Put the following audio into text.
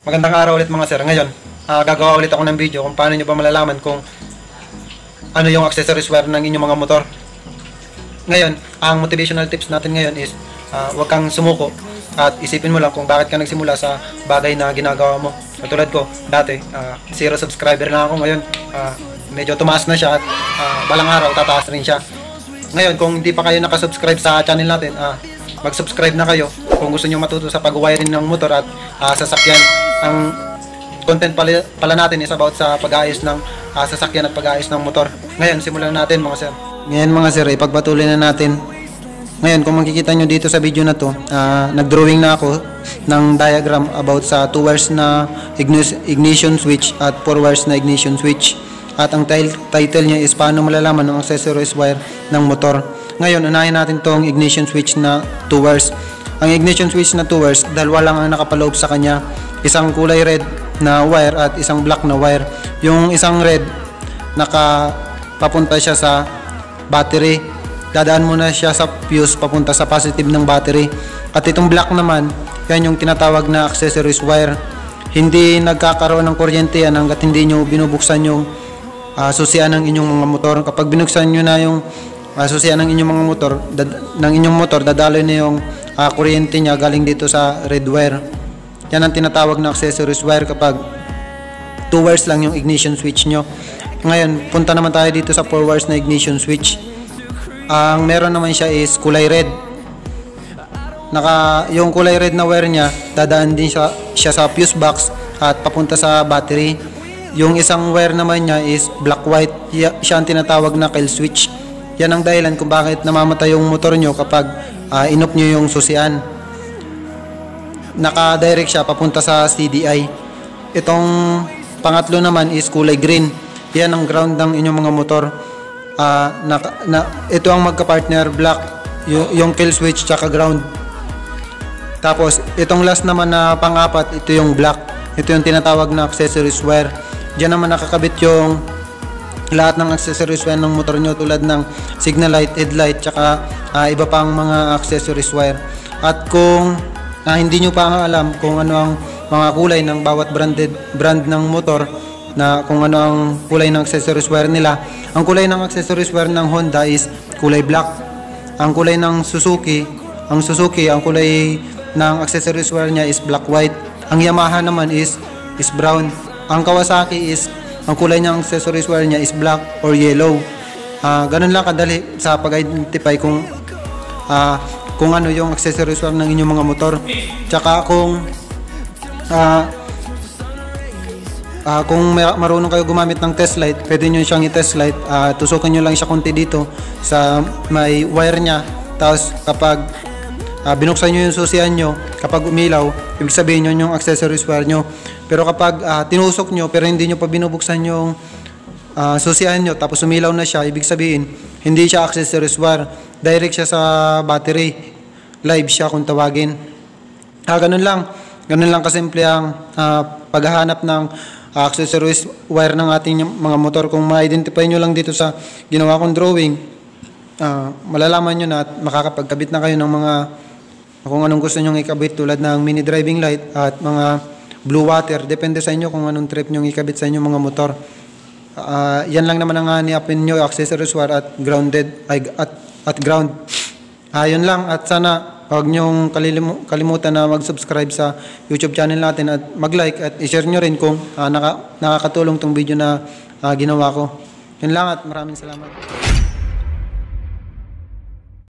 Magandang araw ulit mga sir. Ngayon, gagawa ulit ako ng video kung paano nyo ba malalaman kung ano yung accessories wire ng inyong mga motor. Ngayon, ang motivational tips natin ngayon is huwag kang sumuko at isipin mo lang kung bakit ka nagsimula sa bagay na ginagawa mo. Katulad ko, dati 0 subscriber lang ako. Ngayon, medyo tumaas na siya at balang araw tataas rin siya. Ngayon, kung hindi pa kayo nakasubscribe sa channel natin, mag-subscribe na kayo kung gusto nyo matuto sa pag-wiring ng motor at sasakyan. Ang content pala natin is about sa pag-aayos ng sasakyan at pag-aayos ng motor. Ngayon, simulan natin mga sir. Ngayon mga sir, ipagpatuloy na natin. Ngayon, kung makikita nyo dito sa video na to, nag-drawing na ako ng diagram about sa 2 wires na ignition switch at 4 wires na ignition switch. At ang title niya is paano malalaman ang accessories wire ng motor. Ngayon, unahin natin tong ignition switch na 2 wires. Ang ignition switch na 2 wires, dalawa lang ang nakapaloob sa kanya. Isang kulay red na wire at isang black na wire. Yung isang red, papunta siya sa battery. Dadaan muna siya sa fuse papunta sa positive ng battery. At itong black naman, yan yung tinatawag na accessories wire. Hindi nagkakaroon ng kuryente yan hanggat hindi nyo binubuksan yung susian ng inyong mga motor. Kapag binuksan nyo na yung susian ng inyong mga motor, dadaloy na yung kuryente niya galing dito sa red wire. Yan ang tinatawag na accessories wire kapag 2 wires lang yung ignition switch nyo. Ngayon, punta naman tayo dito sa 4 wires na ignition switch. Ang meron naman siya is kulay red. Yung kulay red na wire niya, dadaan din siya sa fuse box at papunta sa battery. Yung isang wire naman niya is black white. Siya ang tinatawag na kill switch. Yan ang dahilan kung bakit namamatay yung motor nyo kapag inop nyo yung susian. Naka-direct siya papunta sa CDI. Itong pangatlo naman is kulay green. Yan ang ground ng inyong mga motor. Ito ang magka-partner, black, yung kill switch tsaka ground. Tapos itong last naman na pang-apat, ito yung black. Ito yung tinatawag na accessories wire. Diyan naman nakakabit yung lahat ng accessories wire ng motor nyo tulad ng signal light, headlight, tsaka iba pang mga accessories wire. At kung hindi nyo pa alam kung ano ang mga kulay ng bawat brand ng motor, na kung ano ang kulay ng accessories wire nila, ang kulay ng accessories wire ng Honda is kulay black. Ang kulay ng Suzuki, ang kulay ng accessories wire niya is black white. Ang Yamaha naman is brown. Ang Kawasaki is ang kulay ng accessories wire niya is black or yellow. Ganun lang kadali sa pag-identify kung ano yung accessories wire ng inyong mga motor. Tsaka kung marunong kayo gumamit ng test light, pwede nyo siyang i-test light. Tusukan nyo lang siya konti dito sa may wire niya. Tapos kapag binuksan nyo yung susian nyo, kapag umilaw, ibig sabihin yun yung accessories wire nyo. Pero kapag tinusok nyo pero hindi nyo pa binubuksan yung susian nyo tapos umilaw na siya, ibig sabihin hindi siya accessories wire, direct siya sa battery, live siya kung tawagin. Ganun lang kasimple ang paghahanap ng accessories wire ng ating mga motor. Kung ma-identify nyo lang dito sa ginawa kong drawing, malalaman nyo na at makakapagkabit na kayo ng mga kung anong gusto nyong ikabit tulad ng mini driving light at mga blue water. Depende sa inyo kung anong trip nyong ikabit sa inyong mga motor. Yan lang naman ang hanapin nyo, accessories wire at ground. Yun lang, at sana huwag nyong kalimutan na mag-subscribe sa YouTube channel natin at mag-like at i-share nyo rin kung nakakatulong tong video na ginawa ko. Yun lang at maraming salamat.